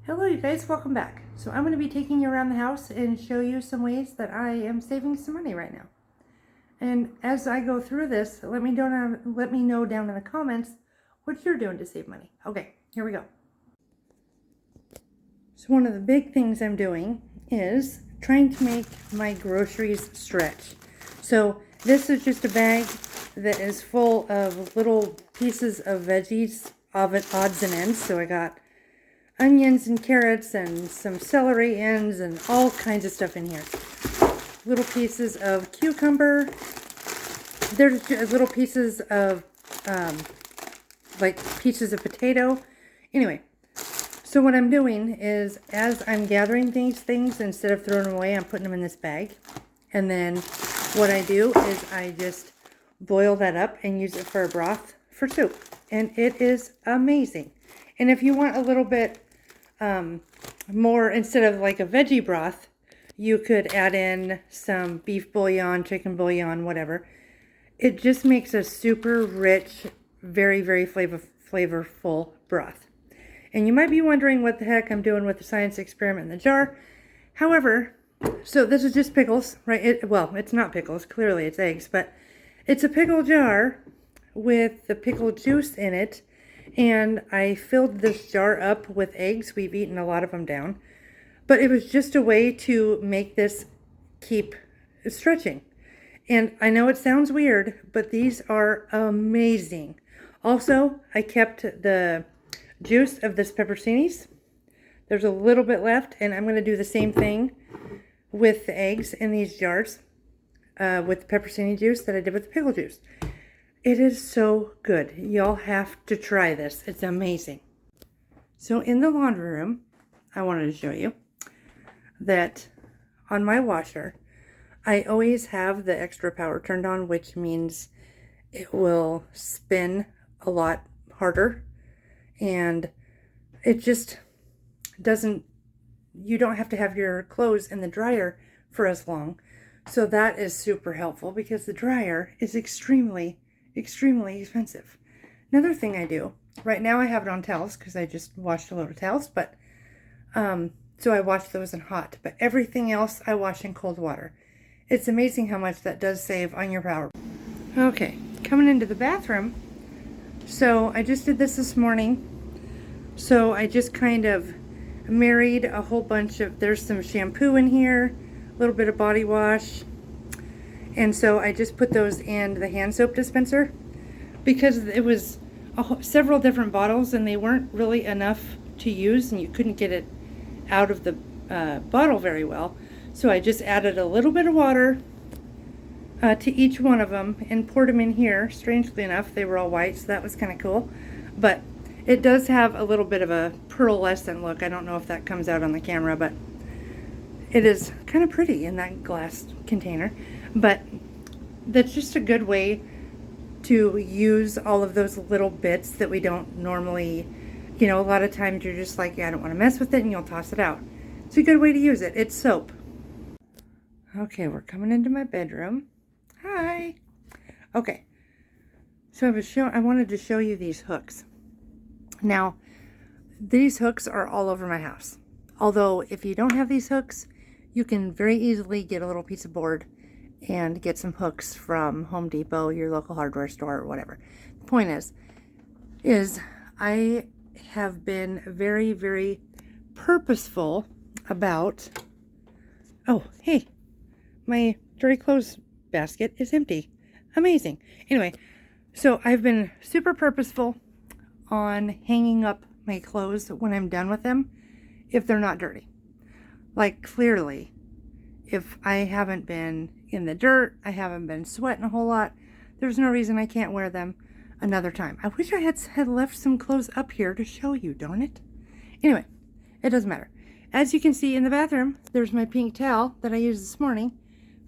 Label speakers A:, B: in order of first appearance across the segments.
A: Hello you guys, welcome back. So I'm going to be taking you around the house and show you some ways that I am saving some money right now. And as I go through this, let me know down in the comments what you're doing to save money. Okay, here we go. So one of the big things I'm doing is trying to make my groceries stretch. So this is just a bag that is full of little pieces of veggies, odds and ends. So I got onions and carrots and some celery ends and all kinds of stuff in here. Little pieces of cucumber. There's little pieces of like pieces of potato. Anyway, so what I'm doing is as I'm gathering these things, instead of throwing them away, I'm putting them in this bag. And then what I do is I just boil that up and use it for a broth for soup. And it is amazing. And if you want a little bit more, instead of like a veggie broth, you could add in some beef bouillon, chicken bouillon, whatever. It just makes a super rich, very, very flavorful broth. And you might be wondering what the heck I'm doing with the science experiment in the jar. However, so this is just pickles, right? Well, it's not pickles, clearly it's eggs, but it's a pickle jar with the pickle juice in it. And I filled this jar up with eggs. We've eaten a lot of them down. But it was just a way to make this keep stretching. And I know it sounds weird, but these are amazing. Also, I kept the juice of this pepperoncinis. There's a little bit left, and I'm going to do the same thing with the eggs in these jars with the pepperoni juice that I did with the pickle juice. It is so good. Y'all have to try this. It's amazing. So in the laundry room, I wanted to show you that on my washer, I always have the extra power turned on, which means it will spin a lot harder. And it just doesn't, you don't have to have your clothes in the dryer for as long. So that is super helpful because the dryer is extremely expensive. Another thing I do, right now I have it on towels because I just washed a load of towels, but so I wash those in hot, but everything else I wash in cold water. It's amazing how much that does save on your power. Okay, coming into the bathroom. So I just did this morning. So I just kind of married a whole bunch of, there's some shampoo in here, a little bit of body wash. And so I just put those in the hand soap dispenser because it was several different bottles and they weren't really enough to use and you couldn't get it out of the bottle very well. So I just added a little bit of water to each one of them and poured them in here. Strangely enough, they were all white, so that was kind of cool. But it does have a little bit of a pearlescent look. I don't know if that comes out on the camera, but it is kind of pretty in that glass container. But that's just a good way to use all of those little bits that we don't normally, a lot of times you're just like, yeah, I don't want to mess with it, and you'll toss it out. It's a good way to use it. It's soap. Okay, we're coming into my bedroom. Hi. Okay. So I wanted to show you these hooks. Now, these hooks are all over my house. Although, if you don't have these hooks, you can very easily get a little piece of board and get some hooks from Home Depot, your local hardware store, or whatever. The point is I have been very, very purposeful about, oh, hey, my dirty clothes basket is empty. Amazing. Anyway, so I've been super purposeful on hanging up my clothes when I'm done with them if they're not dirty. Like, clearly, if I haven't been in the dirt, I haven't been sweating a whole lot, there's no reason I can't wear them another time. I wish I had left some clothes up here to show you, darn it. Anyway, it doesn't matter. As you can see in the bathroom, there's my pink towel that I used this morning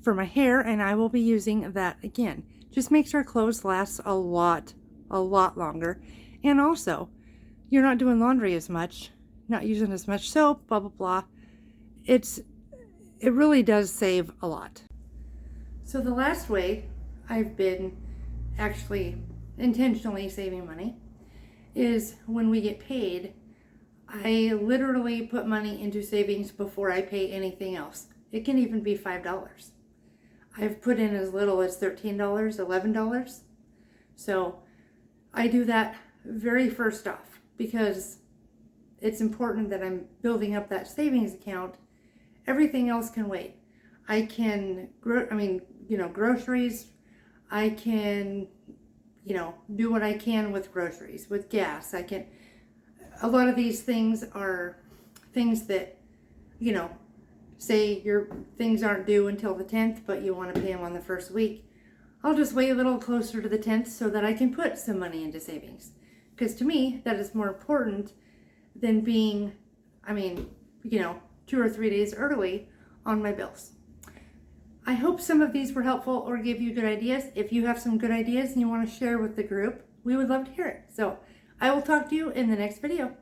A: for my hair, and I will be using that again. Just makes our clothes last a lot longer. And also, you're not doing laundry as much, not using as much soap, blah, blah, blah. It really does save a lot. So the last way I've been actually intentionally saving money is when we get paid, I literally put money into savings before I pay anything else. It can even be $5. I've put in as little as $13, $11. So I do that very first off because it's important that I'm building up that savings account. Everything else can wait. I can, groceries, I can, do what I can with groceries, with gas. A lot of these things are things that, say your things aren't due until the 10th, but you want to pay them on the first week. I'll just wait a little closer to the 10th so that I can put some money into savings. Because to me, that is more important than being, 2 or 3 days early on my bills. I hope some of these were helpful or gave you good ideas. If you have some good ideas and you want to share with the group, we would love to hear it. So I will talk to you in the next video.